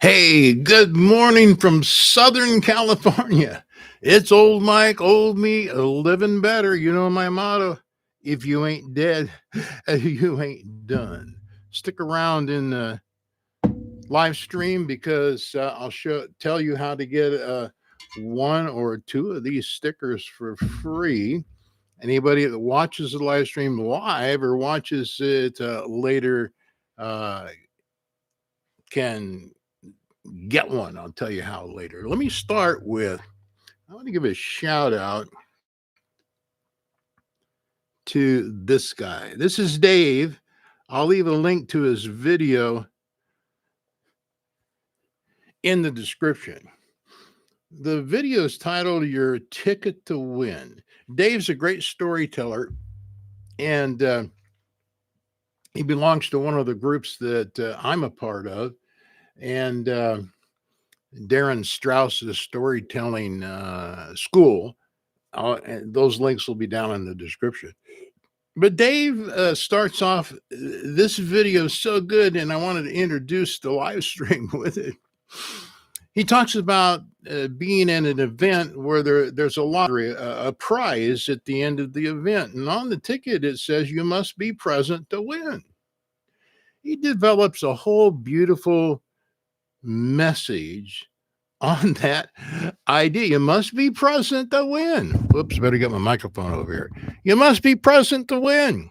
Hey, good morning from Southern California. It's old Mike, old me, living better. You know my motto. If you ain't dead, you ain't done. Stick around in the live stream because I'll tell you how to get one or two of these stickers for free. Anybody that watches the live stream live or watches it later uh, can get one. I'll tell you how later. Let me start with I want to give a shout out to this guy. This is Dave. I'll leave a link to his video in the description. The video is titled Your Ticket to Win. Dave's a great storyteller, and he belongs to one of the groups that I'm a part of. And Darren Strauss's storytelling school. And those links will be down in the description. But Dave starts off this video so good, and I wanted to introduce the live stream with it. He talks about being in an event where there's a lottery, a prize at the end of the event. And on the ticket, it says you must be present to win. He develops a whole beautiful message on that idea. You must be present to win. Whoops, better get my microphone over here. You must be present to win.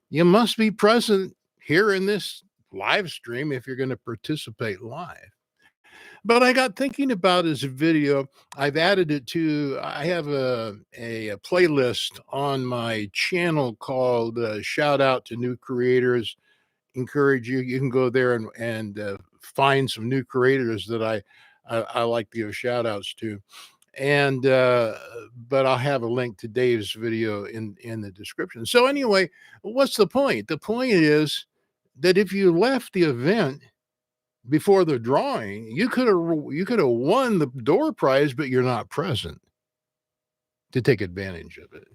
You must be present here in this live stream if you're going to participate live. But I got thinking about his video. I've added it to, I have a playlist on my channel called Shout Out to New Creators. Encourage you. You can go there and find some new creators that I like to give shout outs to. And but I'll have a link to Dave's video in the description. So anyway, what's the point? The point is that if you left the event before the drawing, you could have won the door prize, but you're not present to take advantage of it.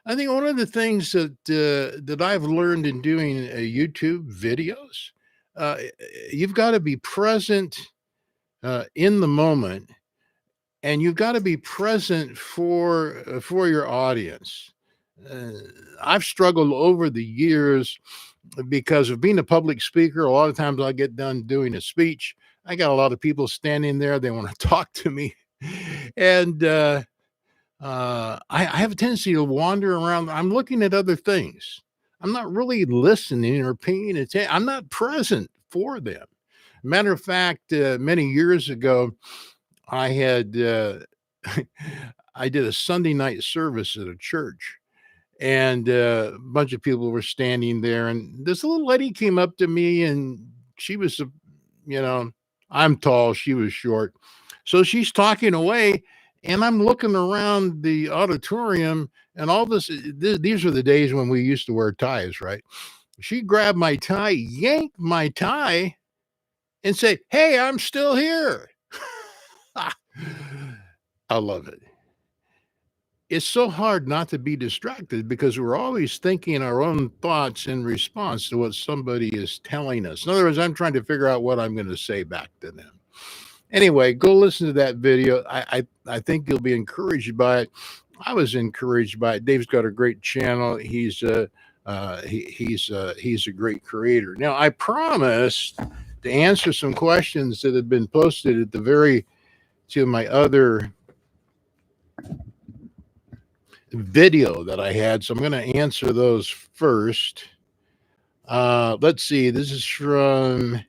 I think one of the things that I've learned in doing YouTube videos, you've got to be present in the moment, and you've got to be present for your audience. I've struggled over the years because of being a public speaker. A lot of times I get done doing a speech, I got a lot of people standing there. They want to talk to me, and I have a tendency to wander around. I'm looking at other things. I'm not really listening or paying attention. I'm not present for them. Matter of fact, many years ago, I had I did a Sunday night service at a church, and a bunch of people were standing there, and this little lady came up to me, and she was, I'm tall, she was short, so she's talking away, and I'm looking around the auditorium, and all these are the days when we used to wear ties, right? She grabbed my tie, yanked my tie, and say, "Hey, I'm still here." I love it. It's so hard not to be distracted because we're always thinking our own thoughts in response to what somebody is telling us. In other words, I'm trying to figure out what I'm going to say back to them. Anyway, go listen to that video. I think you'll be encouraged by it. I was encouraged by it. Dave's got a great channel. He's a great creator. Now, I promised to answer some questions that have been posted at to my other video that I had. So I'm going to answer those first. Let's see. This is from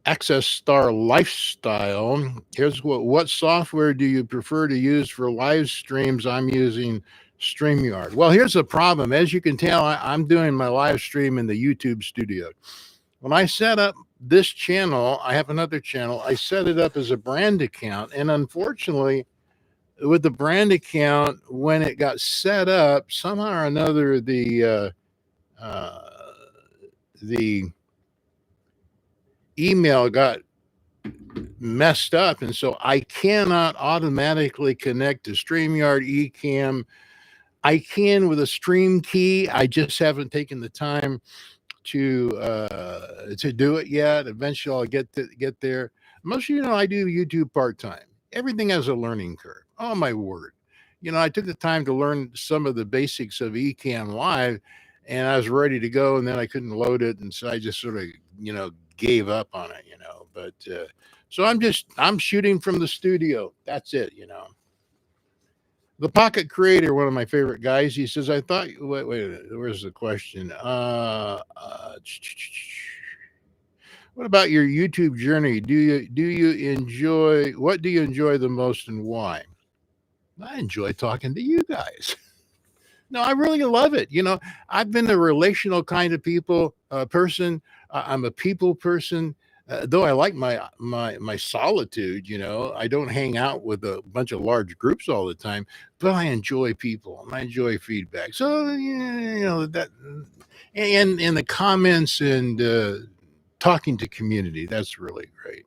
Access Star Lifestyle. Here's what software do you prefer to use for live streams? I'm using StreamYard. Well, here's the problem. As you can tell, I'm doing my live stream in the YouTube studio. When I set up this channel, I have another channel. I set it up as a brand account. And unfortunately, with the brand account, when it got set up, somehow or another, the email got messed up. And so I cannot automatically connect to StreamYard Ecamm. I can with a stream key. I just haven't taken the time to do it yet. Eventually, I'll get there. Most of you know I do YouTube part time. Everything has a learning curve. Oh my word! I took the time to learn some of the basics of Ecamm Live, and I was ready to go, and then I couldn't load it, and so I just sort of gave up on it. But so I'm shooting from the studio. That's it. The Pocket Creator, one of my favorite guys, he says, I thought, wait, where's the question? What about your YouTube journey? Do you enjoy, what do you enjoy the most and why? I enjoy talking to you guys. No, I really love it. I've been a relational kind of person. I'm a people person. Though I like my solitude, I don't hang out with a bunch of large groups all the time, but I enjoy people and I enjoy feedback. So that, and the comments and talking to community, that's really great.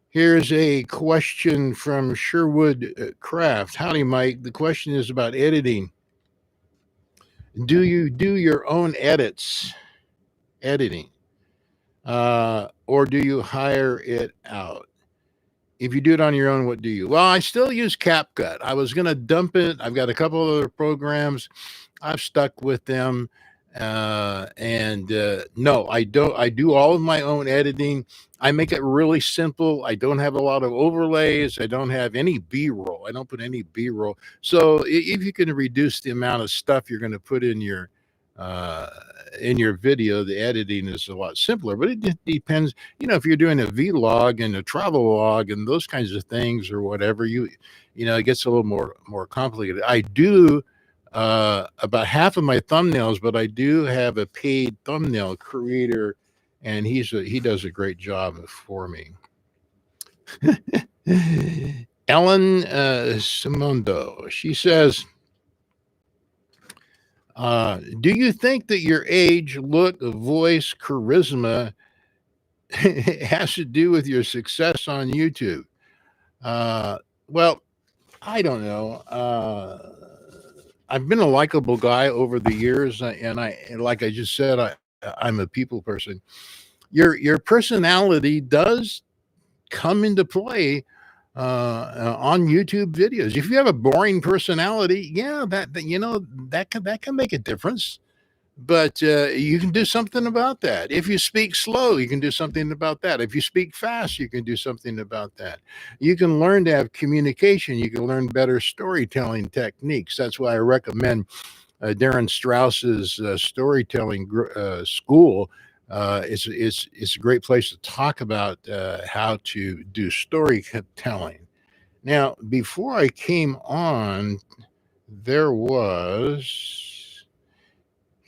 Here's a question from Sherwood Craft. Howdy, Mike. The question is about editing. Do you do your own editing? Or do you hire it out? If you do it on your own, what do you? Well, I still use CapCut. I was going to dump it. I've got a couple other programs. I've stuck with them. No, I don't. I do all of my own editing. I make it really simple. I don't have a lot of overlays. I don't have any B-roll. I don't put any B-roll. So if you can reduce the amount of stuff you're going to put in your video, the editing is a lot simpler. But it just depends. If you're doing a vlog and a travel log and those kinds of things or whatever, it gets a little more complicated. I do about half of my thumbnails, but I do have a paid thumbnail creator, and he does a great job for me. Ellen Simondo, she says, do you think that your age, look, voice, charisma has to do with your success on YouTube? Well, I don't know. I've been a likable guy over the years, and like I just said, I'm a people person. Your personality does come into play on YouTube videos. If you have a boring personality, yeah, that can make a difference. But you can do something about that. If you speak slow, you can do something about that. If you speak fast, you can do something about that. You can learn to have communication. You can learn better storytelling techniques. That's why I recommend Darren Strauss's storytelling school. It's a great place to talk about how to do storytelling. Now, before I came on, there was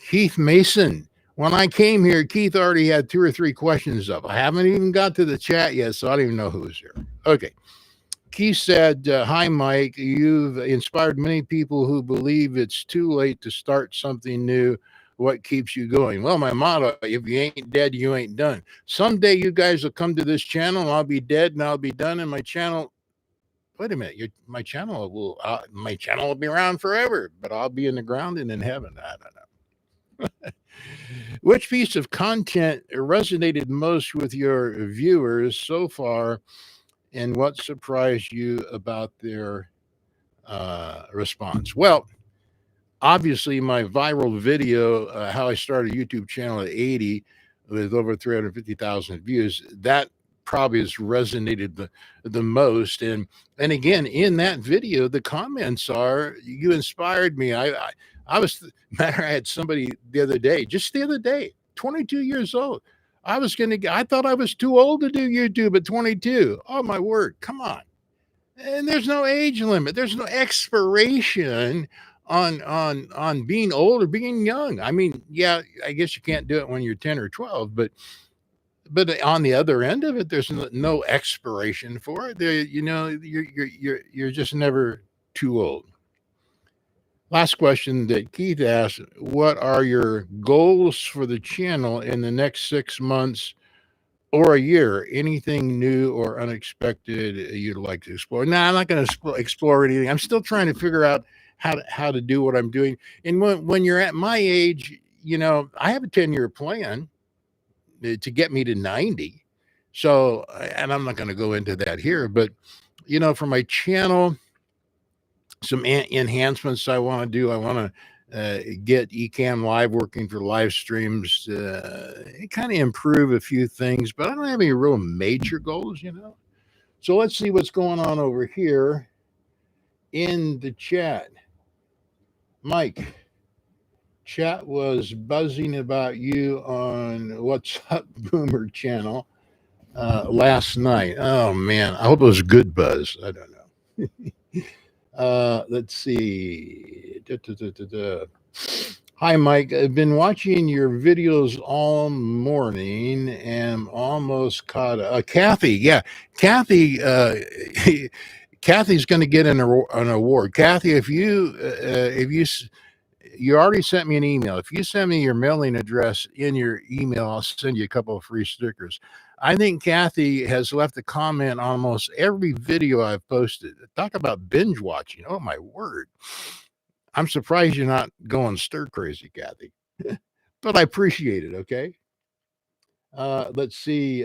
Keith Mason. When I came here, Keith already had 2 or 3 questions up. I haven't even got to the chat yet, so I don't even know who's here. Okay. Keith said, hi, Mike. You've inspired many people who believe it's too late to start something new. What keeps you going? Well, my motto, if you ain't dead, you ain't done. Someday you guys will come to this channel, and I'll be dead, and I'll be done, and my channel... Wait a minute. My channel will be around forever, but I'll be in the ground and in heaven. I don't know. Which piece of content resonated most with your viewers so far, and what surprised you about their response? Well, obviously, my viral video, how I started a YouTube channel at 80 with over 350,000 views, that probably has resonated the most. And again, in that video, the comments are, you inspired me. I had somebody just the other day, 22 years old. I thought I was too old to do YouTube at 22. Oh my word. Come on. And there's no age limit. There's no expiration on being old or being young. I mean, yeah, I guess you can't do it when you're 10 or 12, but on the other end of it, there's no expiration for it. You're just never too old. Last question that Keith asked, what are your goals for the channel in the next 6 months or a year? Anything new or unexpected you'd like to explore? No, I'm not going to explore anything. I'm still trying to figure out how to do what I'm doing. And when you're at my age, I have a 10-year plan to get me to 90. So, and I'm not going to go into that here, but for my channel, some enhancements I want to do. I want to get Ecamm Live working for live streams, kind of improve a few things, but I don't have any real major goals. So let's see what's going on over here in the chat. Mike, chat was buzzing about you on What's Up Boomer channel last night. Oh man, I hope it was good buzz. I don't know. Let's see. Hi, Mike. I've been watching your videos all morning and almost caught Kathy. Yeah, Kathy. Kathy's going to get an award. Kathy, if you already sent me an email. If you send me your mailing address in your email, I'll send you a couple of free stickers. I think Kathy has left a comment on almost every video I've posted. Talk about binge watching. Oh, my word. I'm surprised you're not going stir crazy, Kathy. But I appreciate it, okay? Let's see.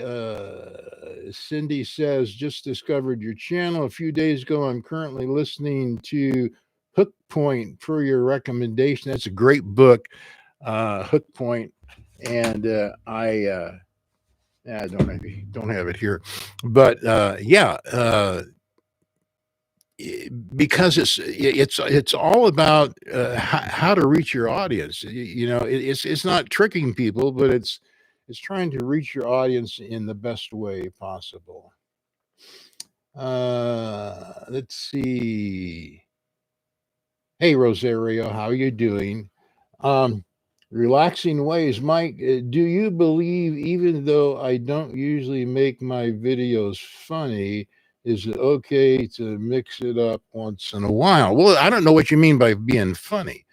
Cindy says, just discovered your channel a few days ago. I'm currently listening to Hook Point for your recommendation. That's a great book, Hook Point. And I don't have it here. But because it's all about how to reach your audience. It's not tricking people, but it's trying to reach your audience in the best way possible. Let's see. Hey, Rosario, how are you doing? Relaxing ways. Mike, do you believe, even though I don't usually make my videos funny, is it okay to mix it up once in a while? Well, I don't know what you mean by being funny.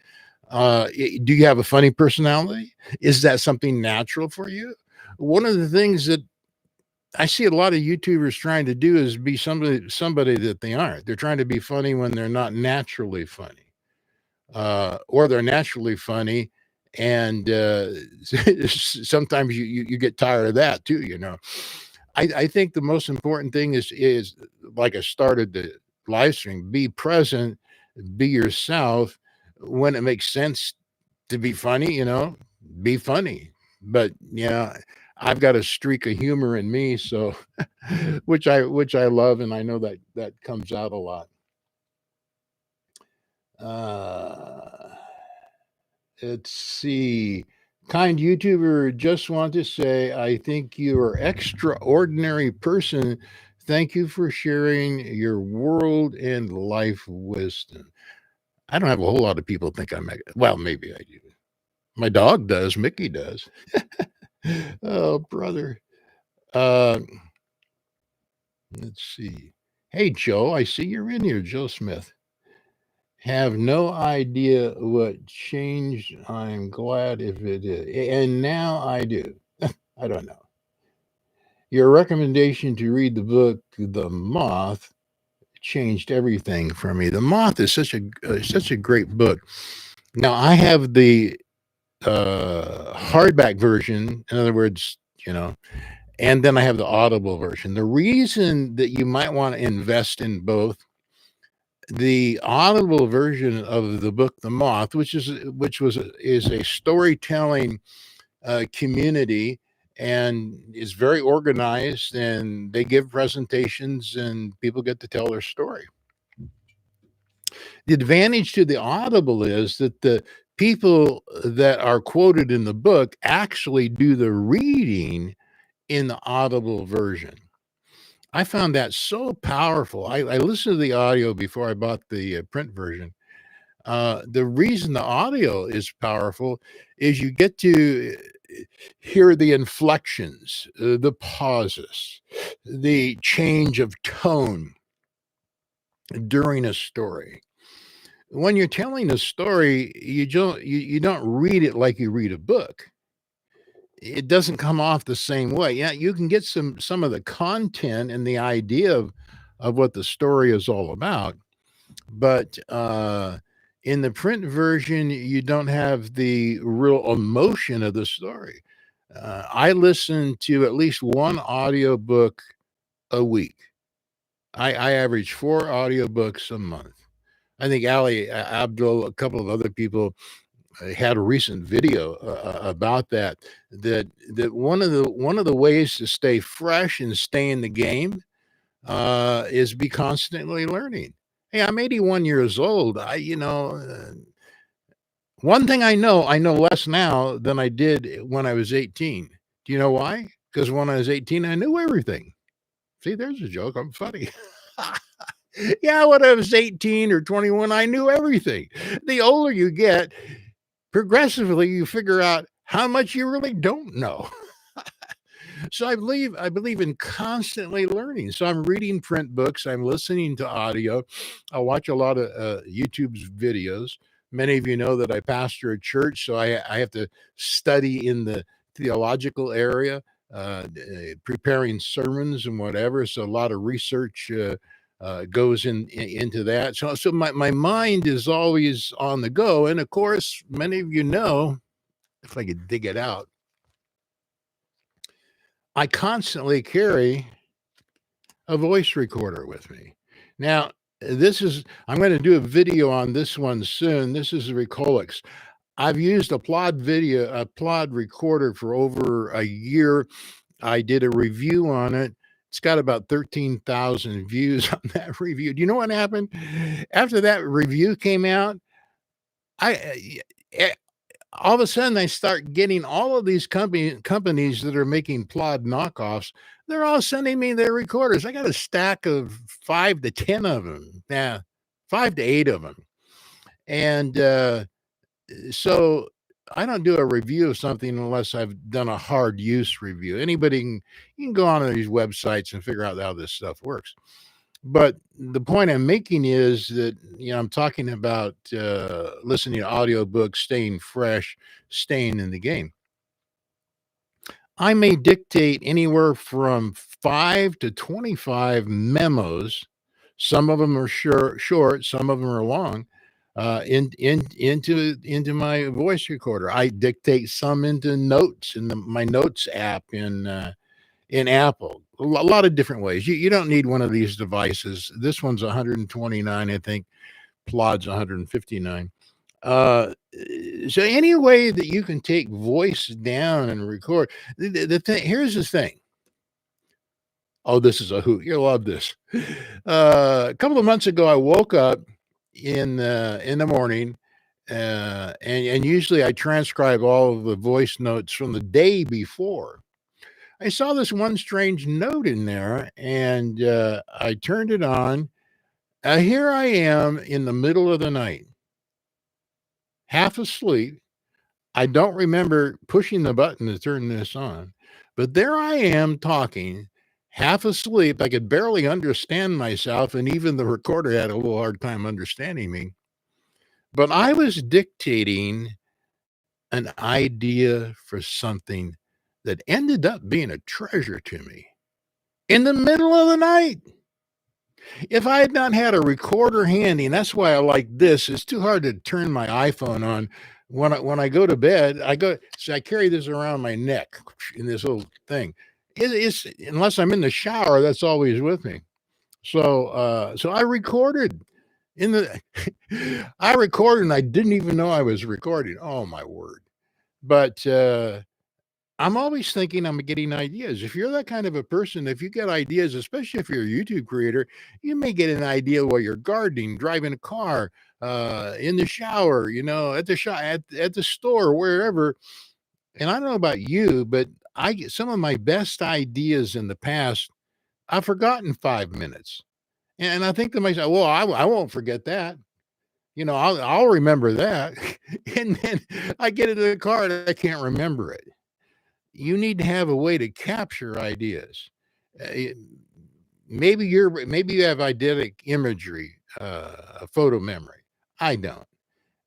Do you have a funny personality? Is that something natural for you? One of the things that I see a lot of YouTubers trying to do is be somebody that they aren't. They're trying to be funny when they're not naturally funny, or they're naturally funny, and sometimes you get tired of that too. I think the most important thing is like I started the live stream: be present, be yourself. When it makes sense to be funny, be funny. But I've got a streak of humor in me, so which I love, and I know that comes out a lot. Let's see. Kind YouTuber, just want to say I think you are extraordinary person. Thank you for sharing your world and life wisdom. I don't have a whole lot of people think well, maybe I do. My dog does. Mickey does. Oh, brother. Let's see. Hey, Joe, I see you're in here, Joe Smith. Have no idea what changed. I'm glad if it is. And now I do. I don't know. Your recommendation to read the book, The Moth, changed everything for me. The Moth is such a great book. Now, I have the hardback version. In other words, and then I have the Audible version. The reason that you might want to invest in both, the Audible version of the book The Moth, which is a storytelling community, and is very organized, and they give presentations and people get to tell their story. The advantage to the Audible is that the people that are quoted in the book actually do the reading in the Audible version. I found that so powerful. I listened to the audio before I bought the print version. The reason the audio is powerful is you get to hear the inflections, the pauses, the change of tone during a story. When you're telling a story, you don't read it like you read a book. It doesn't come off the same way. Yeah, you can get some of the content and the idea of what the story is all about, but In the print version, you don't have the real emotion of the story. I listen to at least one audiobook a week. I average 4 audiobooks a month. I think Ali Abdul, a couple of other people had a recent video about that. That one of the ways to stay fresh and stay in the game is be constantly learning. Hey, I'm 81 years old. One thing I know less now than I did when I was 18. Do you know why? Because when I was 18, I knew everything. See, there's a joke. I'm funny. Yeah, when I was 18 or 21, I knew everything. The older you get, progressively you figure out how much you really don't know. So I believe in constantly learning. So I'm reading print books, I'm listening to audio. I watch a lot of YouTube's videos. Many of you know that I pastor a church, so I have to study in the theological area, preparing sermons and whatever. So a lot of research goes into that. So my mind is always on the go. And of course, many of you know, if I could dig it out, I constantly carry a voice recorder with me. Now, I'm going to do a video on this one soon. This is a Recolix. I've used a Plod recorder for over a year. I did a review on it. It's got about 13,000 views on that review. Do you know what happened? After that review came out, I all of a sudden I start getting all of these companies that are making Plod knockoffs. They're all sending me their recorders. I got a stack of 5 to 10 of them. Yeah, 5 to 8 of them. And so I don't do a review of something unless I've done a hard use review. You can go on these websites and figure out how this stuff works. But the point I'm making is that, I'm talking about listening to audiobooks, staying fresh, staying in the game. I may dictate anywhere from 5 to 25 memos. Some of them are short, some of them are long. Into my voice recorder. I dictate some into notes in my notes app in Apple. A lot of different ways. You don't need one of these devices. This one's 129, I think. Plod's 159. So any way that you can take voice down and record. The thing here's the thing. Oh, this is a hoot. You'll love this. A couple of months ago, I woke up in the morning, and usually I transcribe all of the voice notes from the day before. I saw this one strange note in there, and I turned it on. Here I am in the middle of the night, half asleep. I don't remember pushing the button to turn this on, but there I am talking, half asleep. I could barely understand myself, and even the recorder had a little hard time understanding me. But I was dictating an idea for something that ended up being a treasure to me in the middle of the night. If I had not had a recorder handy, and that's why I like this, it's too hard to turn my iPhone on. When I go to bed, I carry this around my neck in this little thing. It's unless I'm in the shower, that's always with me. So I recorded in the I recorded and I didn't even know I was recording. Oh my word. But I'm always thinking I'm getting ideas. If you're that kind of a person, if you get ideas, especially if you're a YouTube creator, you may get an idea while you're gardening, driving a car, in the shower, at at the store, wherever. And I don't know about you, but I get some of my best ideas in the past. I've forgotten 5 minutes, and I think to myself, well, I won't forget that. I'll remember that, and then I get into the car and I can't remember it. You need to have a way to capture ideas. It maybe you have eidetic imagery, a photo memory. I don't.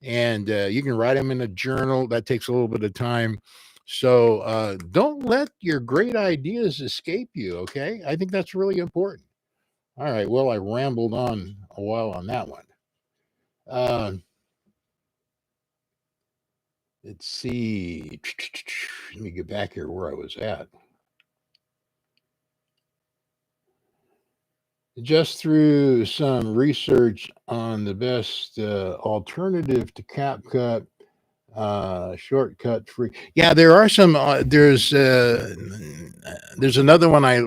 And, you can write them in a journal. That takes a little bit of time. So, don't let your great ideas escape you, okay? I think that's really important. All right, well, I rambled on a while on that one. Uh Let's see. Let me get back here where I was at. Just through some research on the best alternative to CapCut, shortcut free. Yeah, there are some. There's another one I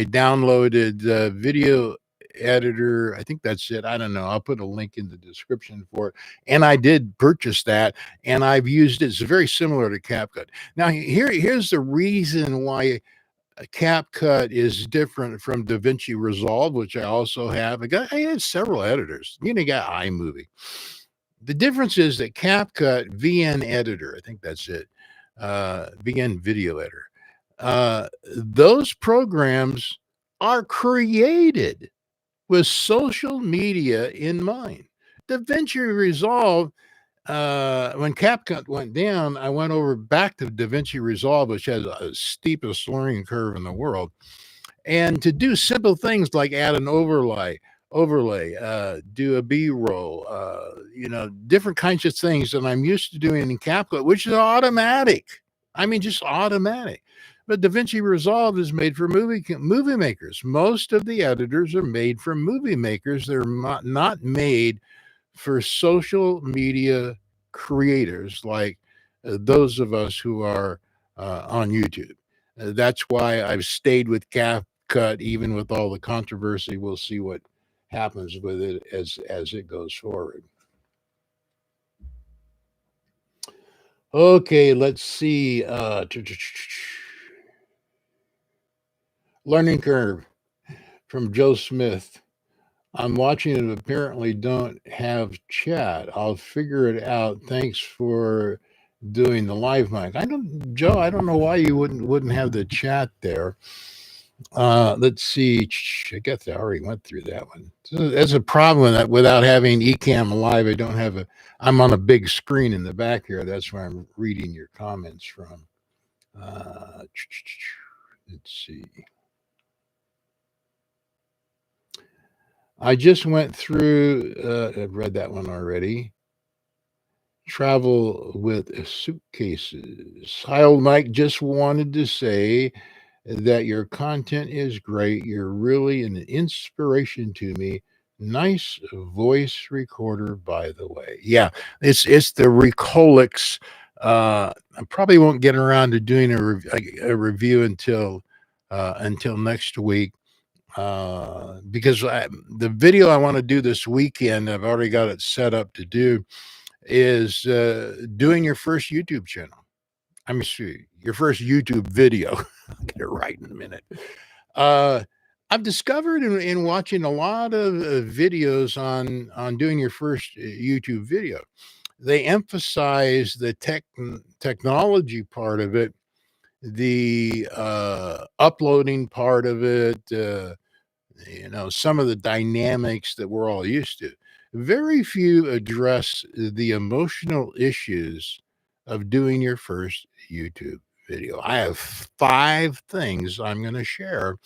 downloaded, video editor. I think that's it. I don't know. I'll put a link in the description for it. And I did purchase that, and I've used it. It's very similar to CapCut. Now here's the reason why CapCut is different from DaVinci Resolve, which I also have. I had several editors. You know, you got iMovie. The difference is that CapCut VN Editor, I think that's it, VN Video Editor, those programs are created with social media in mind. DaVinci Resolve, when CapCut went down, I went over back to DaVinci Resolve, which has a steepest learning curve in the world, and to do simple things like add an overlay, do a B-roll, different kinds of things that I'm used to doing in CapCut, which is automatic. I mean, just automatic. But DaVinci Resolve is made for movie makers. Most of the editors are made for movie makers. They're not made for social media creators like those of us who are on YouTube. That's why I've stayed with CapCut, even with all the controversy. We'll see what happens with it as it goes forward. Okay, let's see. Learning curve from Joe Smith. I'm watching and apparently don't have chat. I'll figure it out. Thanks for doing the live mic. Joe, I don't know why you wouldn't have the chat there. Let's see. I guess I already went through that one. So that's a problem with that. Without having Ecamm live, I'm on a big screen in the back here. That's where I'm reading your comments from. Let's see. I just went through, I've read that one already. Travel with suitcases. Hi, old Mike. Just wanted to say that your content is great. You're really an inspiration to me. Nice voice recorder, by the way. Yeah, it's the Recolix. I probably won't get around to doing a review until next week. Because the video I want to do this weekend, I've already got it set up to do, is doing your first YouTube channel. I'm sorry, your first YouTube video. I'll get it right in a minute. I've discovered in watching a lot of videos on doing your first YouTube video, they emphasize the technology part of it, the uploading part of it, some of the dynamics that we're all used to. Very few address the emotional issues of doing your first YouTube video. I have 5 things I'm going to share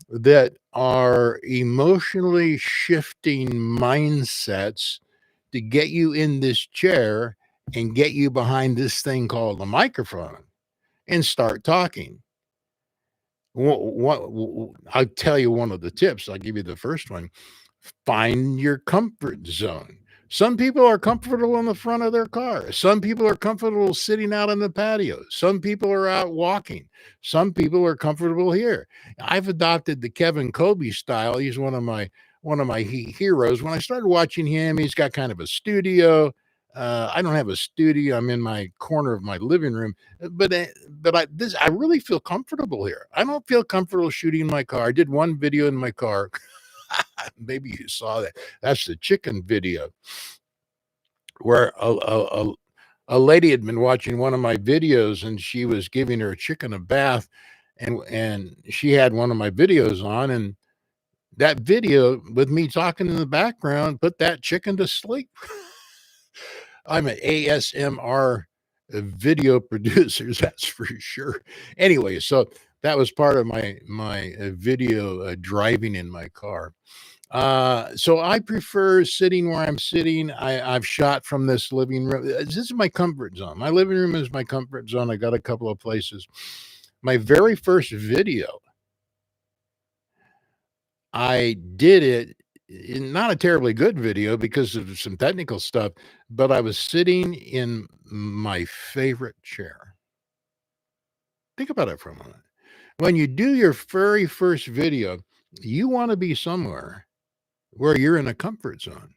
that are emotionally shifting mindsets to get you in this chair and get you behind this thing called a microphone and start talking. I'll tell you one of the tips. I'll give you the first one. Find your comfort zone. Some people are comfortable in the front of their car. Some people are comfortable sitting out on the patio. Some people are out walking. Some people are comfortable here. I've adopted the Kevin Kobe style. He's one of my heroes. When I started watching him, he's got kind of a studio. I don't have a studio. I'm in my corner of my living room, but I really feel comfortable here. I don't feel comfortable shooting in my car. I did one video in my car. Maybe you saw that. That's the chicken video where a lady had been watching one of my videos and she was giving her chicken a bath, and she had one of my videos on, and that video with me talking in the background put that chicken to sleep. I'm an ASMR video producer, that's for sure. Anyway, so that was part of my video driving in my car. So I prefer sitting where I'm sitting. I've shot from this living room. This is my comfort zone. My living room is my comfort zone. I got a couple of places. My very first video, I did it in not a terribly good video because of some technical stuff, but I was sitting in my favorite chair. Think about it for a moment. When you do your very first video, you want to be somewhere where you're in a comfort zone.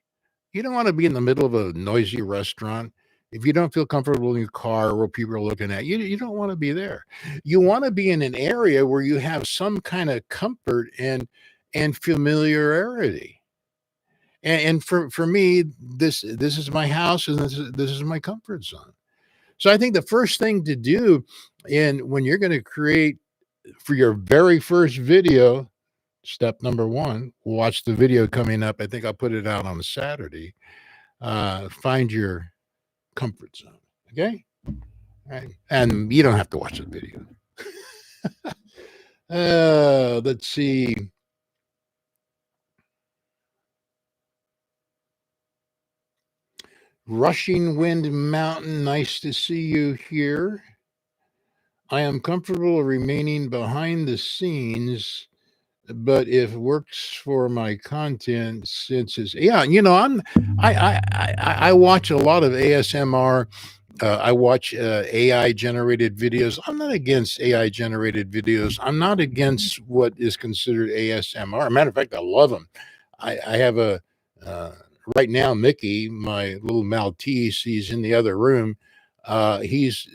You don't want to be in the middle of a noisy restaurant. If you don't feel comfortable in your car where people are looking at you, you don't want to be there. You want to be in an area where you have some kind of comfort and familiarity. And for me, this is my house and this is my comfort zone. So I think the first thing to do in when you're going to create for your very first video, step number one, watch the video coming up. I think I'll put it out on Saturday. Find your comfort zone. Okay. Right. And you don't have to watch the video. Let's see. Rushing Wind Mountain, nice to see you here. I am comfortable remaining behind the scenes, but if works for my content, since it's I watch a lot of ASMR. I watch AI generated videos. I'm not against AI generated videos. I'm not against what is considered ASMR. Matter of fact, I love them. I have a uh, right now, Mickey, my little Maltese, he's in the other room. He's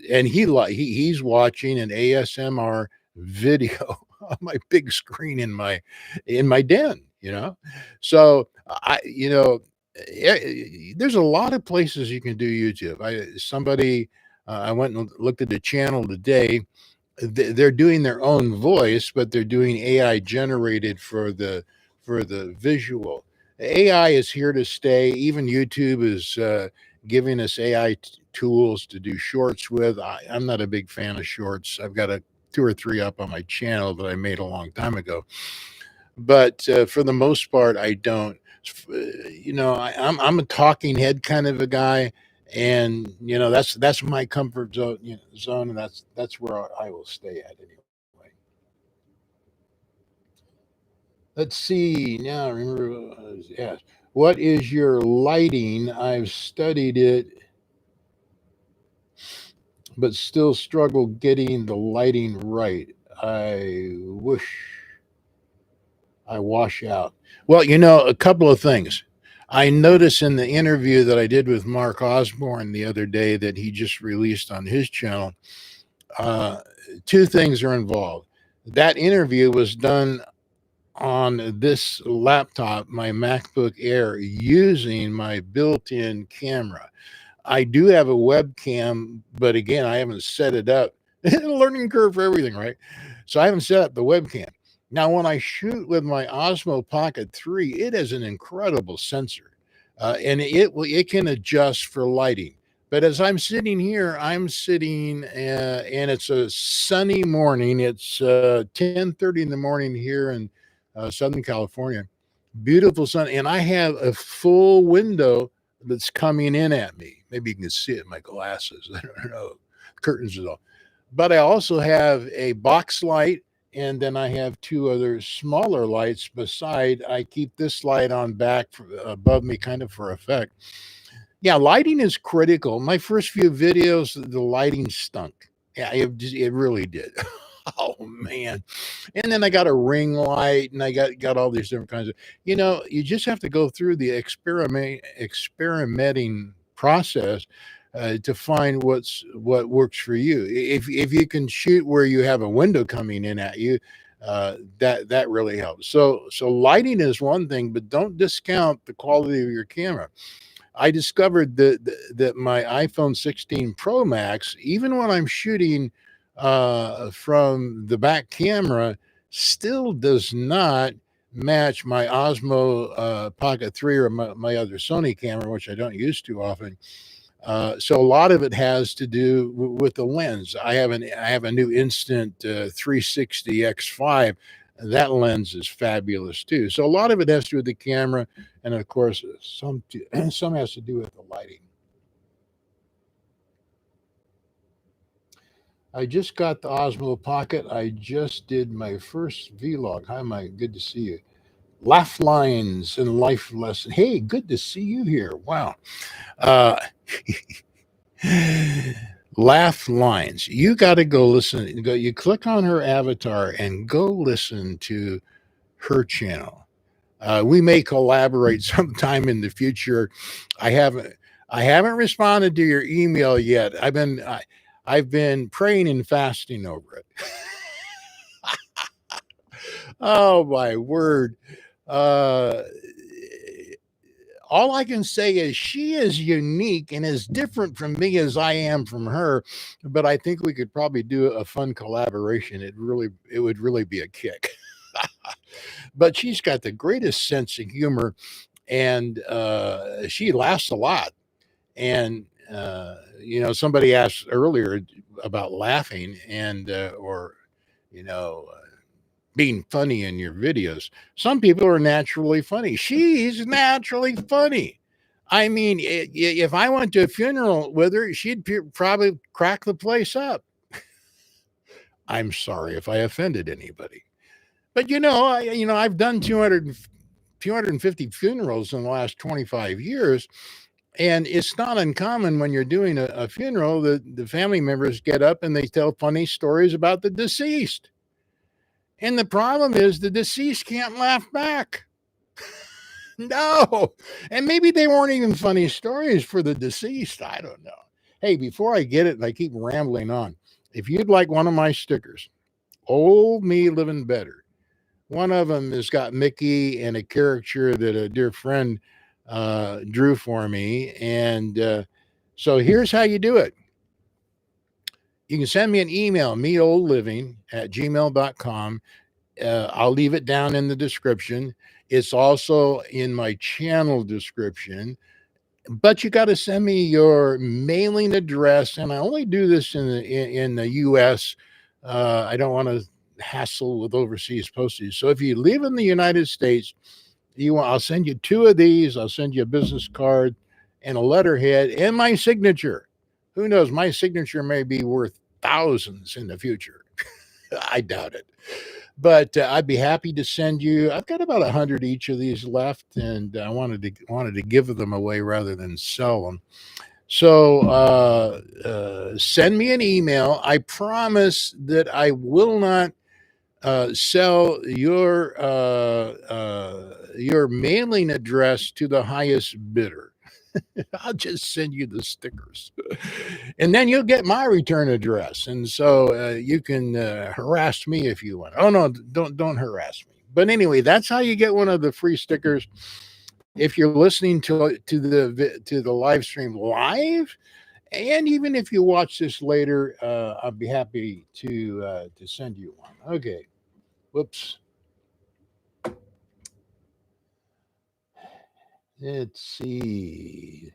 watching an ASMR video on my big screen in my den. So there's a lot of places you can do YouTube. I went and looked at the channel today. They're doing their own voice, but they're doing AI generated for the visual. AI is here to stay. Even YouTube is giving us AI tools to do shorts with. I'm not a big fan of shorts. I've got two or three up on my channel that I made a long time ago, but for the most part, I don't. I'm a talking head kind of a guy, and that's my comfort zone, and that's where I will stay at anyway. Let's see. Now, remember, yes. What is your lighting? I've studied it, but still struggle getting the lighting right. I wish I wash out. Well, a couple of things. I noticed in the interview that I did with Mark Osborne the other day that he just released on his channel, uh, two things are involved. That interview was done on this laptop, my MacBook Air, using my built-in camera. I do have a webcam, but again, I haven't set it up. Learning curve for everything, right? So I haven't set up the webcam. Now, when I shoot with my Osmo Pocket 3, it is an incredible sensor, and it can adjust for lighting. But as I'm sitting here, I'm sitting, and it's a sunny morning. It's 10:30 in the morning here in Southern California. Beautiful sun, and I have a full window that's coming in at me. Maybe you can see it in my glasses. I don't know. Curtains is all. But I also have a box light, and then I have two other smaller lights beside. I keep this light on back above me, kind of for effect. Yeah, lighting is critical. My first few videos, the lighting stunk. Yeah, it really did. Oh man. And then I got a ring light and I got all these different kinds of, you just have to go through the experimenting process to find what works for you. If you can shoot where you have a window coming in at you, that really helps. So lighting is one thing, but don't discount the quality of your camera. I discovered that my iPhone 16 Pro Max, even when I'm shooting from the back camera, still does not match my Osmo Pocket 3 or my other Sony camera, which I don't use too often. So a lot of it has to do with the lens. I have a new Instant 360 X5 that lens is fabulous too. So a lot of it has to do with the camera, and of course, some has to do with the lighting. I just got the Osmo Pocket. I just did my first vlog. Hi, Mike. Good to see you. Laugh lines and life lesson. Hey, good to see you here. Wow. Uh, Laugh lines. You got to go listen. Go. You click on her avatar and go listen to her channel. We may collaborate sometime in the future. I haven't responded to your email yet. I've been praying and fasting over it. Oh my word. Uh, all I can say is she is unique and as different from me as I am from her, but I think we could probably do a fun collaboration. It would really be a kick. But she's got the greatest sense of humor, and she laughs a lot. And somebody asked earlier about laughing and or you know being funny in your videos. Some people are naturally funny. She's naturally funny. I mean, if I went to a funeral with her, she'd probably crack the place up. I'm sorry if I offended anybody, but I've done 250 funerals in the last 25 years. And it's not uncommon when you're doing a funeral that the family members get up and they tell funny stories about the deceased. And the problem is the deceased can't laugh back. No. And maybe they weren't even funny stories for the deceased. I don't know. Hey, before I get it and I keep rambling on, if you'd like one of my stickers, Old Me Living Better, one of them has got Mickey and a caricature that a dear friend drew for me. And so here's how you do it. You can send me an email, meoldlving@gmail.com. I'll leave it down in the description. It's also in my channel description. But you got to send me your mailing address, and I only do this in the U.S. I don't want to hassle with overseas postage. So if you live in the United States, I'll send you 2 of these. I'll send you a business card and a letterhead and my signature. Who knows? My signature may be worth thousands in the future. I doubt it. But I'd be happy to send you. I've got about 100 each of these left, and I wanted to give them away rather than sell them. So send me an email. I promise that I will not sell your mailing address to the highest bidder. I'll just send you the stickers, and then you'll get my return address, and so you can harass me if you want. Oh no, don't harass me. But anyway, that's how you get one of the free stickers. If you're listening to the live stream live, and even if you watch this later, I'll be happy to send you one. Okay. Whoops. Let's see.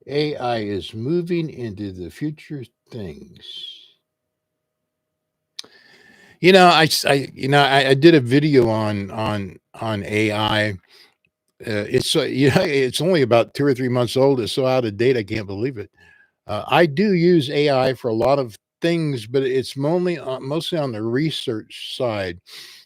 AI is moving into the future things. I did a video on AI. It's only about 2 or 3 months old. It's so out of date, I can't believe it. I do use AI for a lot of things, but it's mostly on the research side.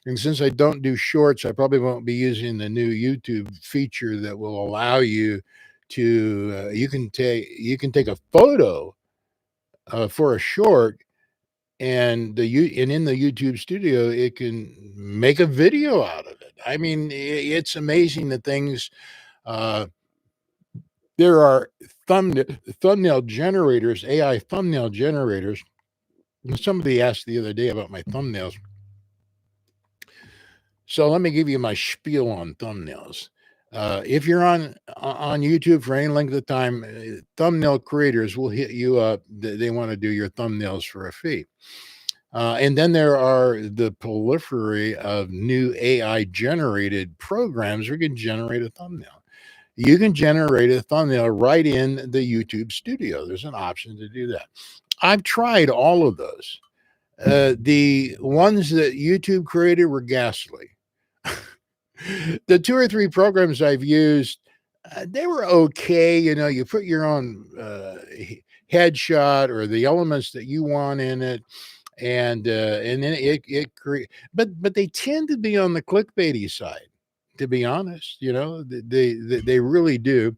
And since I don't do shorts, I probably won't be using the new YouTube feature that will allow you to you can take a photo for a short, and in the YouTube studio it can make a video out of it. I mean, it's amazing the things. There are thumbnail generators, AI thumbnail generators. Somebody asked the other day about my thumbnails. So let me give you my spiel on thumbnails. If you're on YouTube for any length of time, thumbnail creators will hit you up. They want to do your thumbnails for a fee. And then there are the proliferation of new AI generated programs where you can generate a thumbnail. You can generate a thumbnail right in the YouTube studio. There's an option to do that. I've tried all of those. The ones that YouTube created were ghastly. The 2 or 3 programs I've used, they were okay. You know, you put your own headshot or the elements that you want in it, and then it create. But they tend to be on the clickbaity side. To be honest, you know, they really do.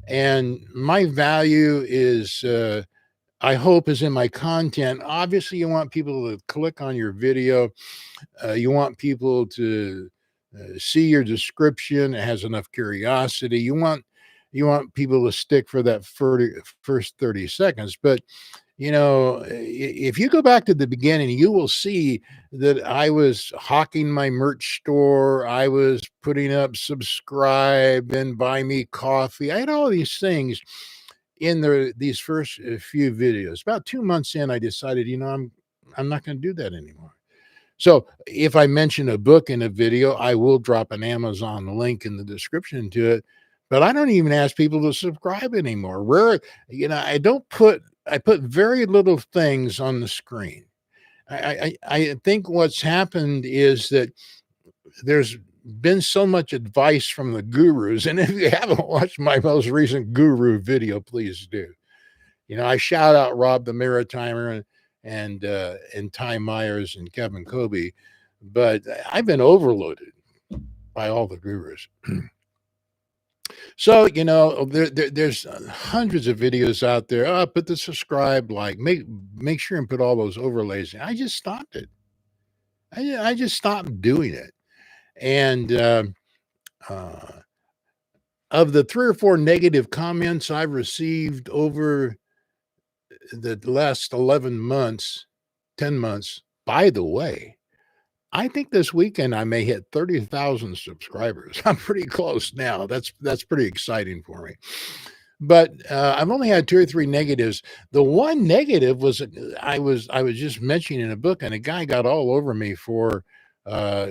And my value is. I hope is in my content. Obviously, you want people to click on your video. You want people to see your description. It has enough curiosity. You want people to stick for that first 30 seconds. But you know, if you go back to the beginning, you will see that I was hawking my merch store. I was putting up subscribe and buy me coffee. I had all these things in these first few videos. About 2 months in, I decided, you know, I'm not going to do that anymore. So if I mention a book in a video, I will drop an Amazon link in the description to it. But I don't even ask people to subscribe anymore. Where, you know, I put very little things on the screen. I think what's happened is that there's been so much advice from the gurus. And if you haven't watched my most recent guru video, please do. You know, I shout out Rob the Maritimer and Ty Myers and Kevin Kobe, but I've been overloaded by all the gurus. So, you know, there's hundreds of videos out there. Oh, put the subscribe, like, make sure and put all those overlays in. I just stopped it. I just stopped doing it. And uh, of the 3 or 4 negative comments I've received over the last 11 months, 10 months, by the way, I think this weekend I may hit 30,000 subscribers. I'm pretty close now. That's pretty exciting for me. But I've only had 2 or 3 negatives. The one negative was I was just mentioning in a book, and a guy got all over me for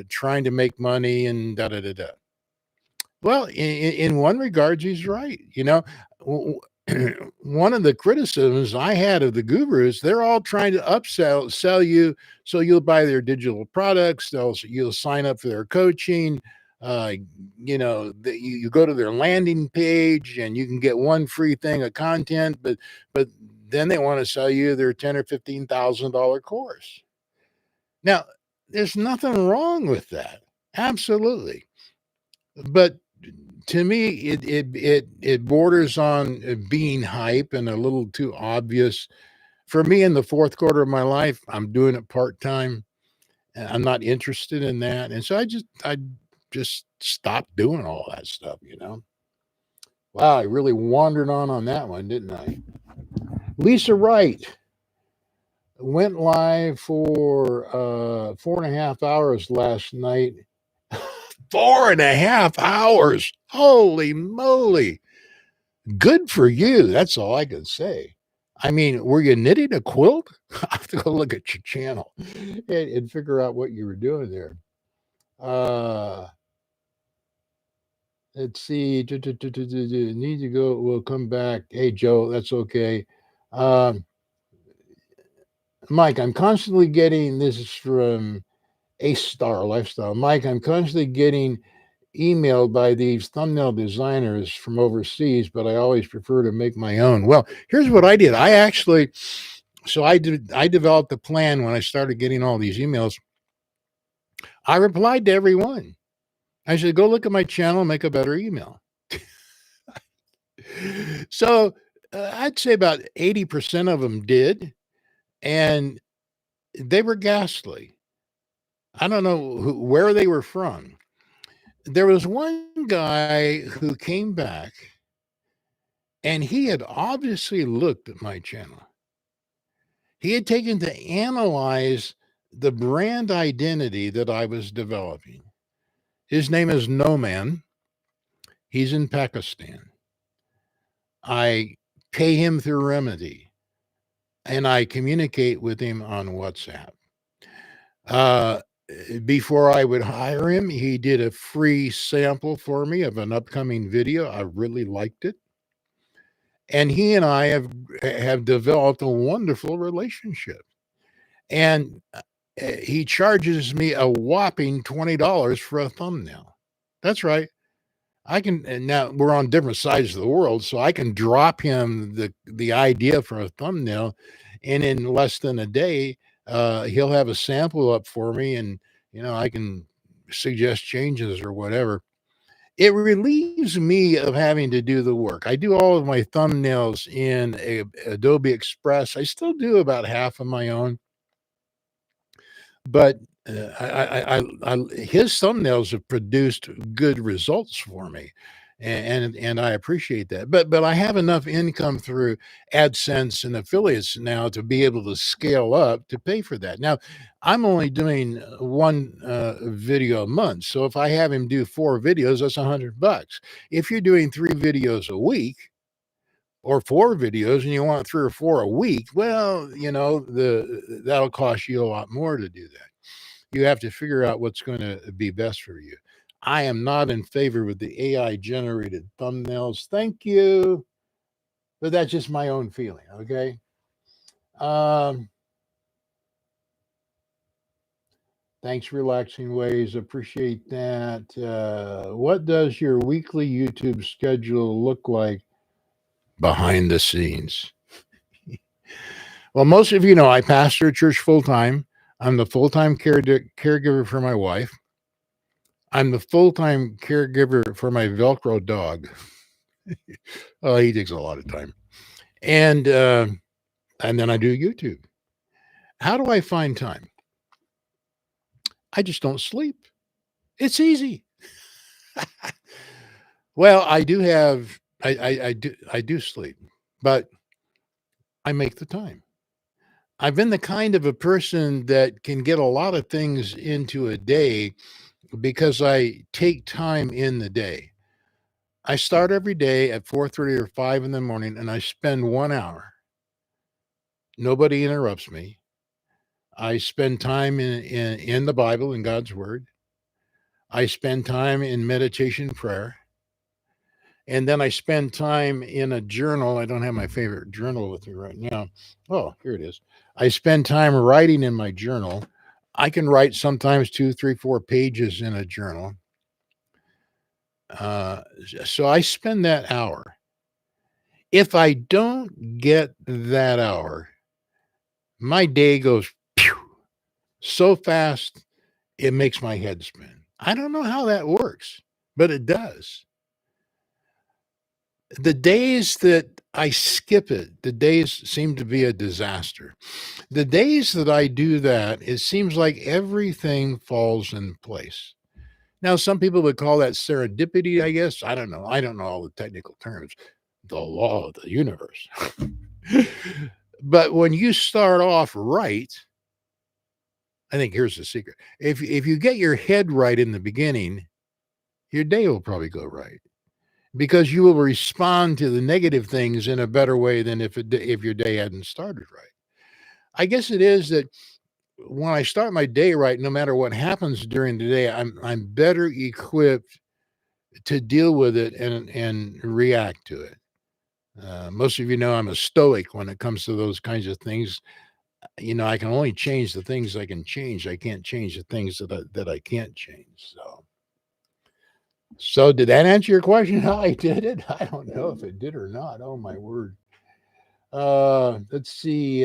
trying to make money and da da da da. Well, in one regards, he's right. You know, one of the criticisms I had of the gurus, they're all trying to sell you, so you'll buy their digital products. You'll sign up for their coaching. Uh, you know, you go to their landing page and you can get one free thing of content, but then they want to sell you their $10,000 or $15,000 course. Now, there's nothing wrong with that. Absolutely. But to me, it borders on being hype and a little too obvious. For me, in the fourth quarter of my life, I'm doing it part time. I'm not interested in that, and so I just stopped doing all that stuff. You know, wow, I really wandered on that one, didn't I? Lisa Wright went live for 4.5 hours last night. 4.5 hours. Holy moly. Good for you. That's all I can say. I mean, were you knitting a quilt? I have to go look at your channel and figure out what you were doing there. Uh, let's see. Need to go. We'll come back. Hey, Joe, that's okay. Um, Mike, I'm constantly getting this is from A Star Lifestyle. Mike, I'm constantly getting emailed by these thumbnail designers from overseas, but I always prefer to make my own. Well, here's what I did. I developed a plan when I started getting all these emails. I replied to every one. I said, go look at my channel, make a better email. So I'd say about 80% of them did, and they were ghastly. I don't know where they were from. There was one guy who came back and he had obviously looked at my channel. He had taken to analyze the brand identity that I was developing. His name is No Man. He's in Pakistan. I pay him through Remedy and I communicate with him on WhatsApp. Before I would hire him, he did a free sample for me of an upcoming video. I really liked it. And he and I have developed a wonderful relationship. And he charges me a whopping $20 for a thumbnail. That's right. I can, and now we're on different sides of the world, so I can drop him the idea for a thumbnail, and in less than a day, he'll have a sample up for me, and I can suggest changes or whatever. It relieves me of having to do the work. I do all of my thumbnails in Adobe Express. I still do about half of my own, but his thumbnails have produced good results for me, and I appreciate that. But I have enough income through AdSense and affiliates now to be able to scale up to pay for that. Now, I'm only doing one video a month, so if I have him do 4 videos, that's $100. If you're doing 3 videos a week, or 4 videos, and you want 3 or 4 a week, well, that'll cost you a lot more to do that. You have to figure out what's going to be best for you. I am not in favor with the AI generated thumbnails. Thank you. But that's just my own feeling. Okay. Thanks, Relaxing Ways. Appreciate that. What does your weekly YouTube schedule look like behind the scenes? Well, most of you know I pastor a church full time. I'm the full time caregiver for my wife. I'm the full time caregiver for my Velcro dog. Oh, he takes a lot of time. And then I do YouTube. How do I find time? I just don't sleep. It's easy. Well, I do have I do sleep, but I make the time. I've been the kind of a person that can get a lot of things into a day because I take time in the day. I start every day at 4:30 or 5 in the morning, and I spend 1 hour. Nobody interrupts me. I spend time in the Bible, in God's word. I spend time in meditation prayer. And then I spend time in a journal. I don't have my favorite journal with me right now. Oh, here it is. I spend time writing in my journal. I can write sometimes 2, 3, 4 pages in a journal. So I spend that hour. If I don't get that hour, my day goes pew, so fast, it makes my head spin. I don't know how that works, but it does. The days that I skip it, the days seem to be a disaster. The days that I do that, it seems like everything falls in place. Now, some people would call that serendipity, I guess. I don't know. I don't know all the technical terms. The law of the universe. But when you start off right, I think here's the secret. If you get your head right in the beginning, your day will probably go right because you will respond to the negative things in a better way than if your day hadn't started right. I guess it is that when I start my day right, no matter what happens during the day, I'm better equipped to deal with it and react to it. Most of you know I'm a stoic when it comes to those kinds of things. I can only change the things I can change. I can't change the things that I can't change. So did that answer your question? How I did it? I don't know if it did or not. Oh my word. Let's see.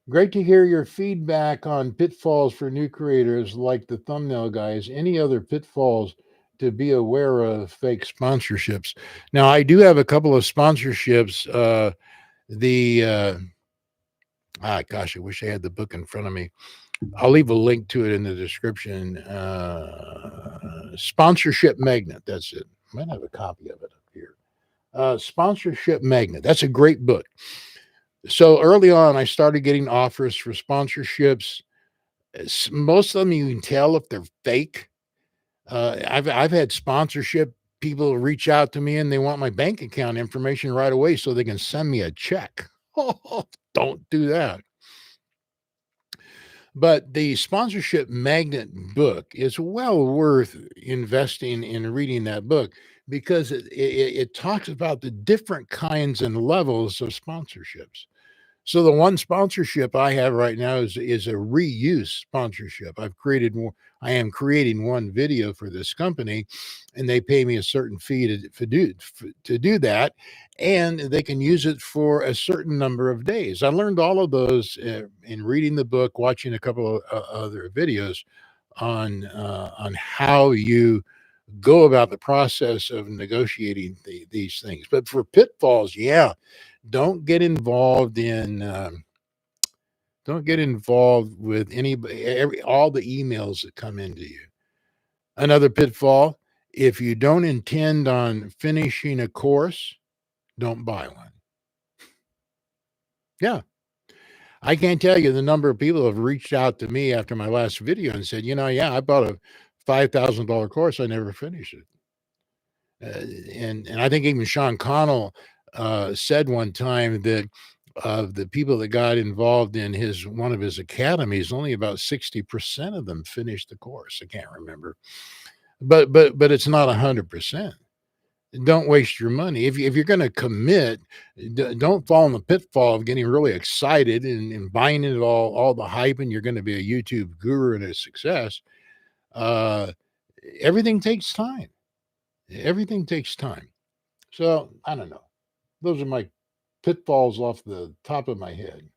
Great to hear your feedback on pitfalls for new creators like the thumbnail guys. Any other pitfalls to be aware of fake sponsorships? Now, I do have a couple of sponsorships. Gosh, I wish I had the book in front of me. I'll leave a link to it in the description. Sponsorship Magnet. That's it. I might have a copy of it up here. Sponsorship Magnet. That's a great book. So early on, I started getting offers for sponsorships. Most of them you can tell if they're fake. I've had sponsorship people reach out to me and they want my bank account information right away so they can send me a check. Oh, don't do that. But the Sponsorship Magnet book is well worth investing in reading that book because it talks about the different kinds and levels of sponsorships. So the one sponsorship I have right now is a reuse sponsorship. I am creating one video for this company, and they pay me a certain fee to do that, and they can use it for a certain number of days. I learned all of those in reading the book, watching a couple of other videos on how you go about the process of negotiating these things. But for pitfalls, yeah, don't get involved in don't get involved with all the emails that come into you. Another pitfall: if you don't intend on finishing a course, don't buy one. Yeah, I can't tell you the number of people who have reached out to me after my last video and said, yeah, I bought a $5,000 course, I never finished it. And I think even Sean Connell said one time that of the people that got involved in one of his academies, only about 60% of them finished the course. I can't remember, but it's not 100%. Don't waste your money if you're going to commit. Don't fall in the pitfall of getting really excited and buying it all the hype, and you're going to be a YouTube guru and a success. Uh, everything takes time. Everything takes time. So I don't know. Those are my pitfalls off the top of my head.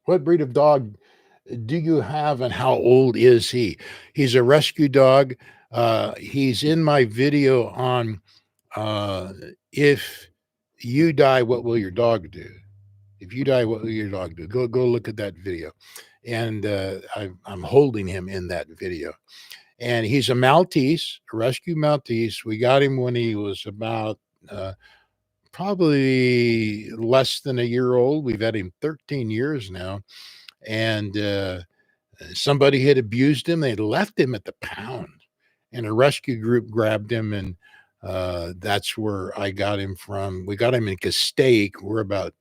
What breed of dog do you have and how old is he? He's a rescue dog. He's in my video on uh, if you die, what will your dog do? If you die, what will your dog do? Go look at that video. And I'm holding him in that video. And he's a Maltese, a rescue Maltese. We got him when he was about probably less than a year old. We've had him 13 years now. And somebody had abused him. They left him at the pound, and a rescue group grabbed him. And that's where I got him from. We got him in Castaic. We're about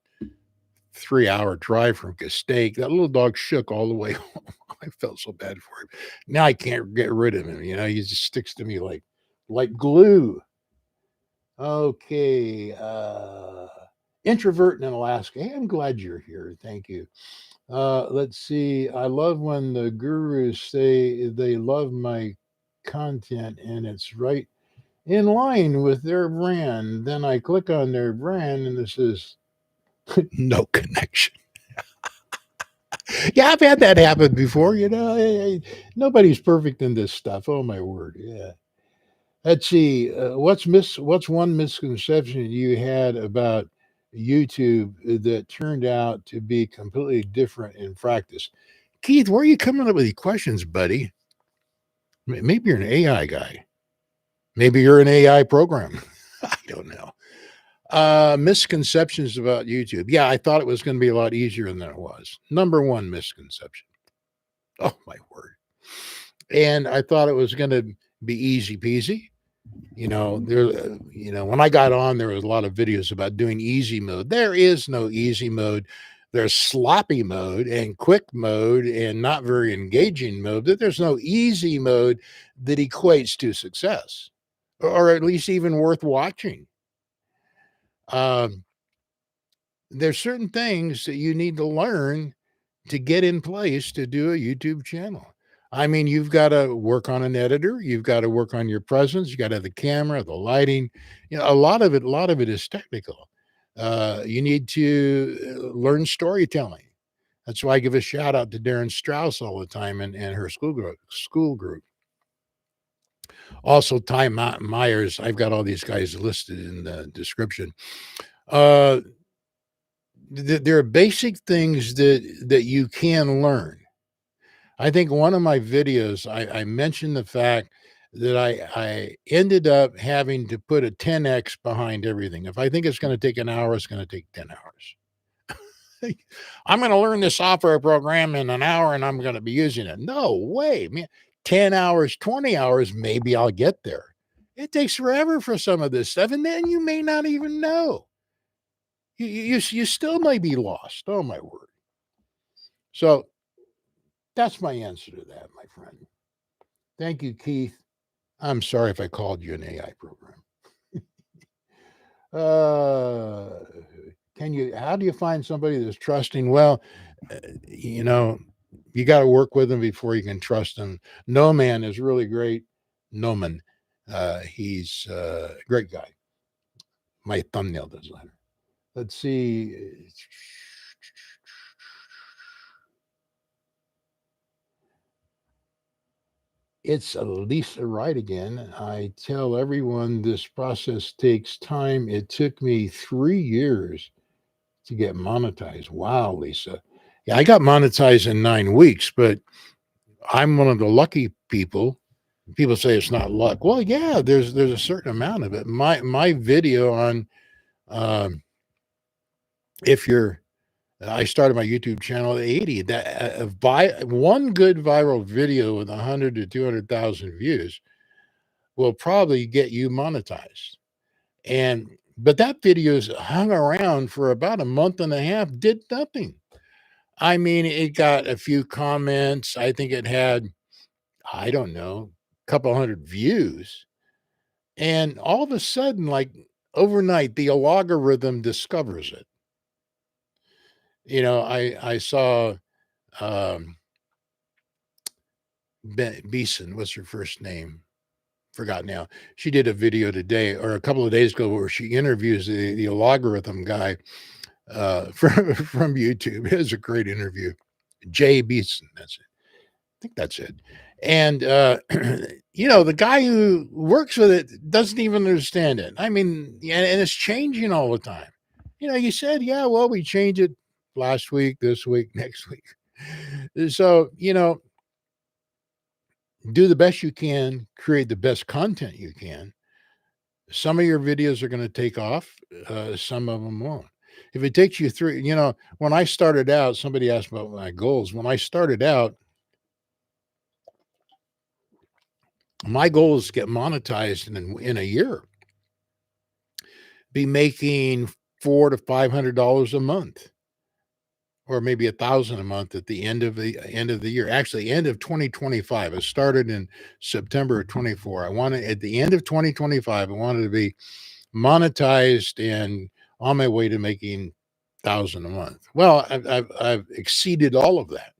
3-hour drive from Castaic. That little dog shook all the way home. I felt so bad for him. Now I can't get rid of him. He just sticks to me like glue. Okay. Introvert in Alaska. Hey, I'm glad you're here. Thank you. Let's see. I love when the gurus say they love my content and it's right in line with their brand. Then I click on their brand and this is no connection. Yeah, I've had that happen before. Nobody's perfect in this stuff. Oh my word. Yeah. Let's see. What's one misconception you had about YouTube that turned out to be completely different in practice? Keith, where are you coming up with these questions, buddy? Maybe you're an AI guy. Maybe you're an AI program. I don't know. Misconceptions about YouTube. Yeah, I thought it was going to be a lot easier than it was. Number one misconception. Oh my word. And I thought it was going to be easy peasy. When I got on, there was a lot of videos about doing easy mode. There is no easy mode. There's sloppy mode and quick mode and not very engaging mode. But there's no easy mode that equates to success, or at least even worth watching. There's certain things that you need to learn to get in place to do a YouTube channel. I mean, you've got to work on an editor. You've got to work on your presence. You got to have the camera, the lighting. A lot of it is technical. You need to learn storytelling. That's why I give a shout out to Darren Strauss all the time and her school group. Also, Ty Myers. I've got all these guys listed in the description. There are basic things that you can learn. I think one of my videos, I mentioned the fact that I ended up having to put a 10x behind everything. If I think it's going to take an hour, it's going to take 10 hours. I'm going to learn this software program in an hour and I'm going to be using it. No way, man. 10 hours, 20 hours, maybe I'll get there. It takes forever for some of this stuff, and then you may not even know. You still may be lost. Oh, my word. So that's my answer to that, my friend. Thank you, Keith. I'm sorry if I called you an AI program. how do you find somebody that's trusting? Well, you know, you got to work with them before you can trust them. No Man is really great. No Man, he's a great guy. My thumbnail doesn't matter. Let's see. It's Lisa Wright again. I tell everyone this process takes time. It took me 3 years to get monetized. Wow, Lisa. Yeah, I got monetized in 9 weeks, but I'm one of the lucky people. People say it's not luck. Well, yeah, there's a certain amount of it. My video on um, if you're I started my YouTube channel at 80. That one good viral video with 100 to 200,000 views will probably get you monetized. And but that video's hung around for about a month and a half, did nothing. I mean, it got a few comments. I think it had, I don't know, a couple hundred views. And all of a sudden, like overnight, the algorithm discovers it. I saw um Beeson, what's her first name? Forgot now. She did a video today or a couple of days ago where she interviews the logarithm guy from YouTube. It was a great interview. Jay Beeson, that's it. I think that's it. And the guy who works with it doesn't even understand it. I mean, yeah, and it's changing all the time. You said, yeah, well, we change it last week, this week, next week. So, do the best you can, create the best content you can. Some of your videos are going to take off, some of them won't. If it takes you through, when I started out, somebody asked about my goals. When I started out, my goal is to get monetized in a year, be making $400 to $500 a month, or maybe 1,000 a month at the end of the year. Actually, end of 2025. It started in September of 24. I wanted at the end of 2025. I wanted to be monetized and on my way to making 1,000 a month. Well, I've exceeded all of that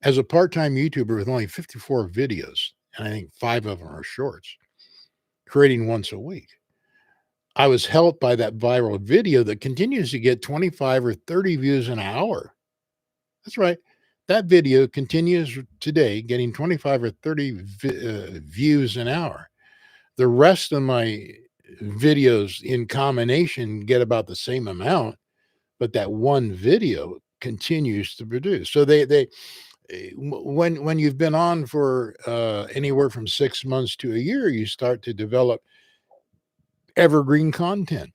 as a part-time YouTuber with only 54 videos, and I think 5 of them are shorts, creating once a week. I was helped by that viral video that continues to get 25 or 30 views an hour. That's right. That video continues today getting 25 or 30 views an hour. The rest of my videos in combination get about the same amount, but that one video continues to produce. So when you've been on for anywhere from 6 months to a year, you start to develop evergreen content.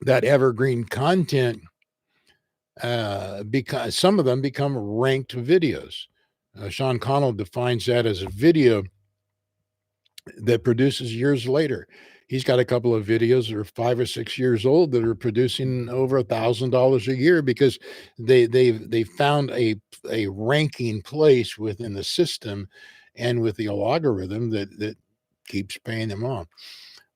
That evergreen content, because some of them become ranked videos. Sean Connell defines that as a video that produces years later. He's got a couple of videos that are 5 or 6 years old that are producing over $1,000 a year because they found a ranking place within the system and with the algorithm that keeps paying them off.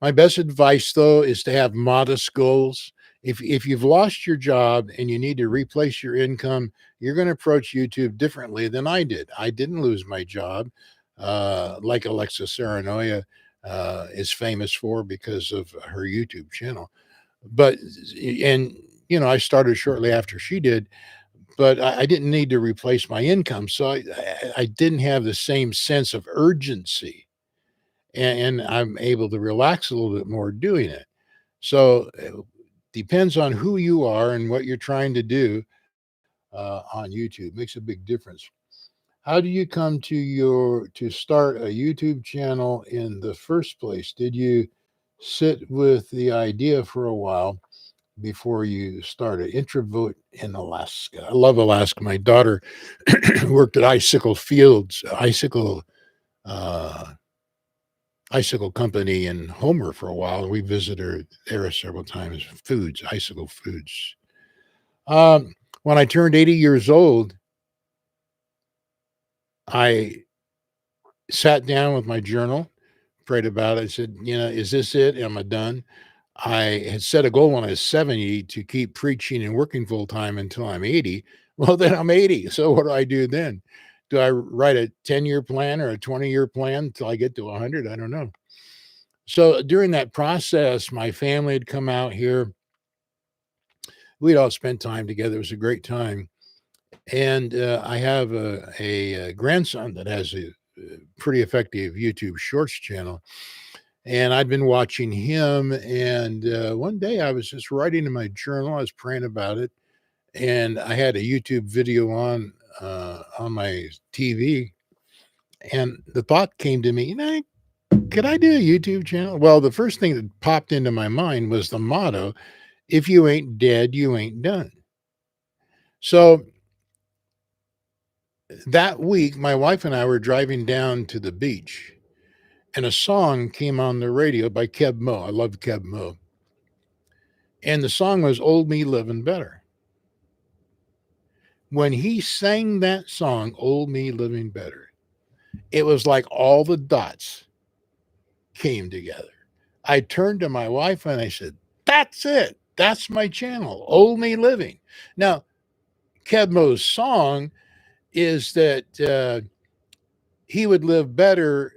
My best advice, though, is to have modest goals. If you've lost your job and you need to replace your income, you're going to approach YouTube differently than I did. I didn't lose my job, like Alexa Saranoia is famous for because of her YouTube channel. But and I started shortly after she did, but I didn't need to replace my income, so I didn't have the same sense of urgency, and I'm able to relax a little bit more doing it. So depends on who you are and what you're trying to do on YouTube. Makes a big difference. How do you come to start a YouTube channel in the first place? Did you sit with the idea for a while before you started? Introvert in Alaska. I love Alaska. My daughter worked at uh, icicle company in Homer for a while. And we visited there several times. Icicle foods. When I turned 80 years old, I sat down with my journal, prayed about it. I said, is this it? Am I done? I had set a goal when I was 70 to keep preaching and working full time until I'm 80. Well, then I'm 80. So what do I do then? Do I write a 10-year plan or a 20-year plan until I get to 100? I don't know. So during that process, my family had come out here. We'd all spent time together. It was a great time. And I have a grandson that has a pretty effective YouTube Shorts channel. And I'd been watching him. And one day I was just writing in my journal. I was praying about it. And I had a YouTube video on my TV. And the thought came to me, could I do a YouTube channel? Well, the first thing that popped into my mind was the motto, if you ain't dead, you ain't done. So that week, my wife and I were driving down to the beach, and a song came on the radio by Keb Mo. I love Keb Mo. And the song was Old Me Living Better. When he sang that song, Old Me Living Better, it was like all the dots came together. I turned to my wife and I said, that's it. That's my channel, Old Me Living. Now, Keb Mo's song is that he would live better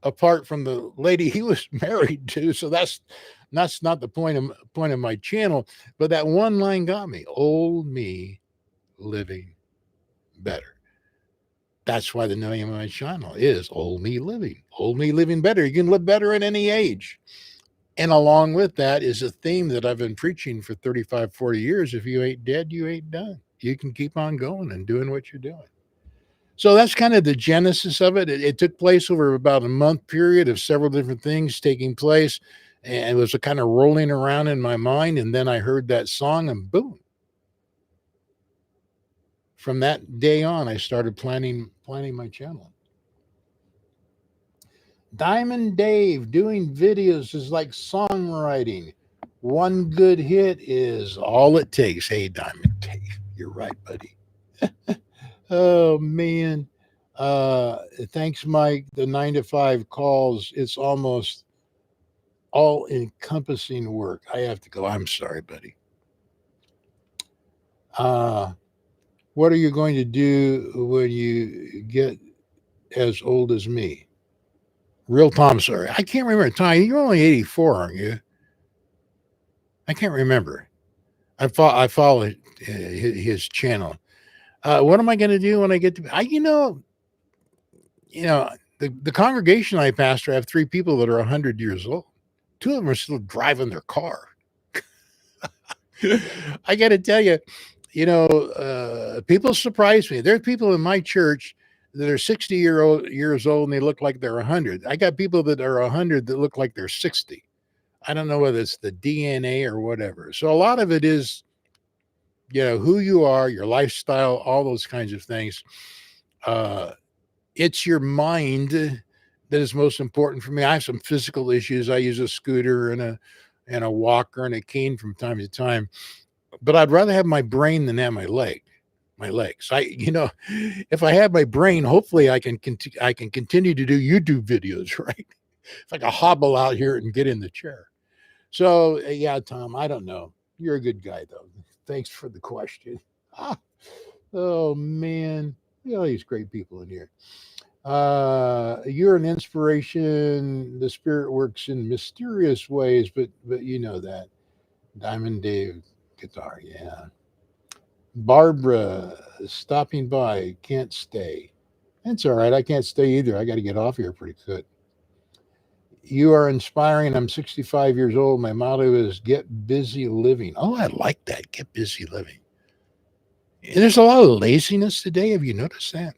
apart from the lady he was married to. So that's not the point of my channel. But that one line got me. Old me living better. That's why the name of my channel is Old Me Living. Old Me Living Better. You can live better at any age. And along with that is a theme that I've been preaching for 35, 40 years. If you ain't dead, you ain't done. You can keep on going and doing what you're doing. So that's kind of the genesis of it. It took place over about a month period of several different things taking place. And it was a kind of rolling around in my mind. And then I heard that song and boom. From that day on, I started planning my channel. Diamond Dave doing videos is like songwriting. One good hit is all it takes. Hey, Diamond Dave, you're right, buddy. Oh, man. Thanks, Mike. The 9 to 5 calls, it's almost all encompassing work. I have to go. I'm sorry, buddy. What are you going to do when you get as old as me? Real Tom, sorry. I can't remember. Tom, you're only 84, aren't you? I can't remember. I follow his channel. What am I going to do when I get to? The congregation I pastor, I have 3 people that are 100 years old. 2 of them are still driving their car. I got to tell you, people surprise me. There are people in my church that are 60 years old and they look like they're 100. I got people that are 100 that look like they're 60. I don't know whether it's the DNA or whatever. So a lot of it is, who you are, your lifestyle, all those kinds of things. It's your mind that is most important for me. I have some physical issues. I use a scooter and a walker and a cane from time to time, but I'd rather have my brain than have my legs. If I have my brain, hopefully I can continue to do YouTube videos, right? If I can hobble out here and get in the chair. So yeah, Tom, I don't know. You're a good guy though. Thanks for the question. Oh man, all these great people in here. You're an inspiration. The spirit works in mysterious ways, but you know that. Diamond Dave guitar, yeah. Barbara stopping by, can't stay. That's all right. I can't stay either. I got to get off here pretty good. You are inspiring. I'm 65 years old. My motto is get busy living. Oh, I like that. Get busy living. And there's a lot of laziness today. Have you noticed that?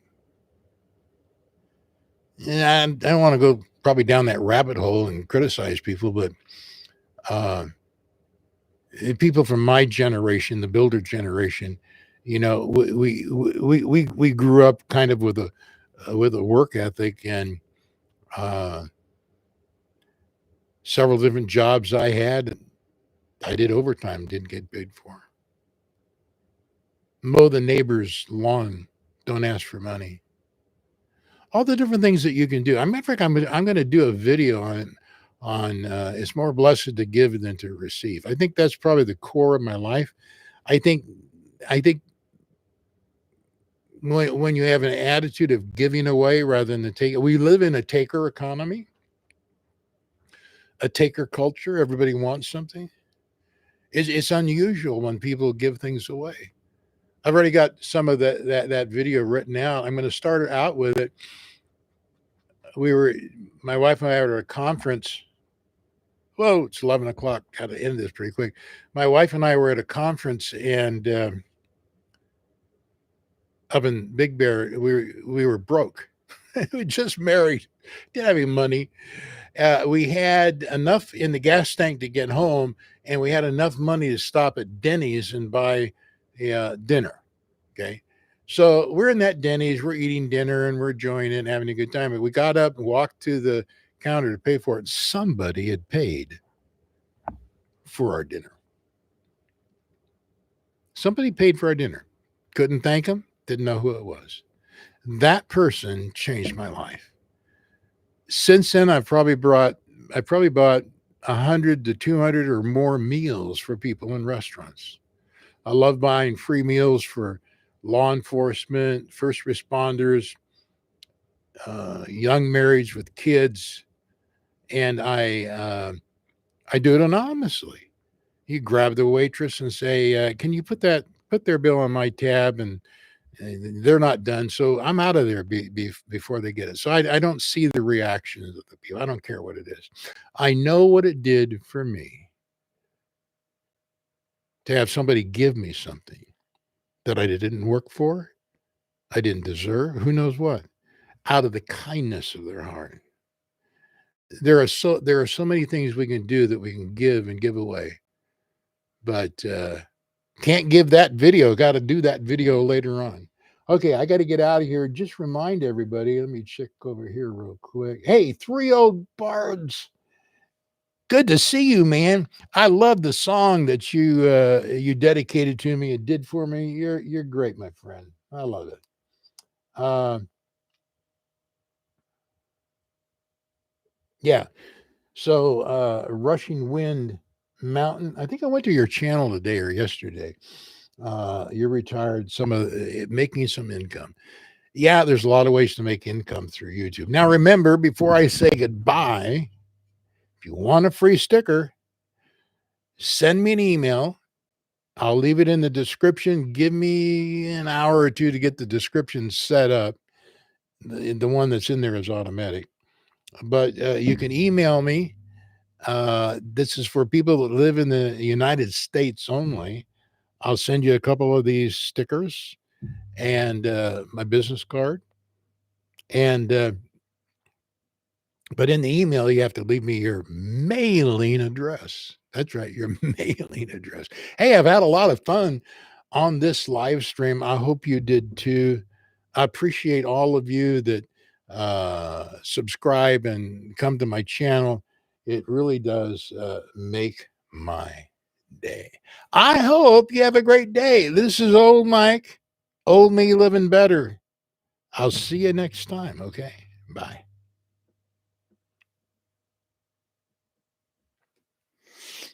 Yeah, I don't want to go probably down that rabbit hole and criticize people, but people from my generation, the builder generation, we grew up kind of with a work ethic, and several different jobs I had. I did overtime, didn't get paid for. Mow the neighbor's lawn, don't ask for money. All the different things that you can do. Matter of fact, I'm going to do a video on on it's more blessed to give than to receive. I think that's probably the core of my life. I think I think when you have an attitude of giving away rather than take, we live in a taker economy, a taker culture. Everybody wants something. It's unusual when people give things away. I've already got some of that video written out. I'm going to start out with it. We were, my wife and I were at a conference. Whoa, it's 11 o'clock. Got to end this pretty quick. My wife and I were at a conference and up in Big Bear. We were broke. We just married, didn't have any money. We had enough in the gas tank to get home, and we had enough money to stop at Denny's and buy dinner. Okay. So we're in that Denny's, we're eating dinner and we're enjoying it and having a good time. And we got up and walked to the counter to pay for it. Somebody had paid for our dinner. Somebody paid for our dinner. Couldn't thank them, didn't know who it was. That person changed my life. Since then, I've probably bought 100 to 200 or more meals for people in restaurants. I love buying free meals for law enforcement, first responders, young marrieds with kids, and I do it anonymously. You grab the waitress and say, "Can you put their bill on my tab?" And they're not done, so I'm out of there before they get it. So I don't see the reactions of the people. I don't care what it is. I know what it did for me to have somebody give me something that I didn't work for, I didn't deserve, who knows what, out of the kindness of their heart. There are so many things we can do that we can give and give away, but can't give that video. Got to do that video later on. Okay, I got to get out of here. Just remind everybody. Let me check over here real quick. Hey, 3 Old Bards. Good to see you, man. I love the song that you dedicated to me and did for me. You're great, my friend. I love it. Yeah. So Rushing Wind Mountain. I think I went to your channel today or yesterday. You're retired, making some income. Yeah, there's a lot of ways to make income through YouTube. Now, remember, before I say goodbye, if you want a free sticker, send me an email. I'll leave it in the description. Give me an hour or two to get the description set up. The one that's in there is automatic. But you can email me. This is for people that live in the United States only. I'll send you a couple of these stickers and my business card. And but in the email, you have to leave me your mailing address. That's right, your mailing address. Hey, I've had a lot of fun on this live stream. I hope you did too. I appreciate all of you that subscribe and come to my channel. It really does make my day. I hope you have a great day. This is Old Mike, Old Me Living Better. I'll see you next time. Okay, bye.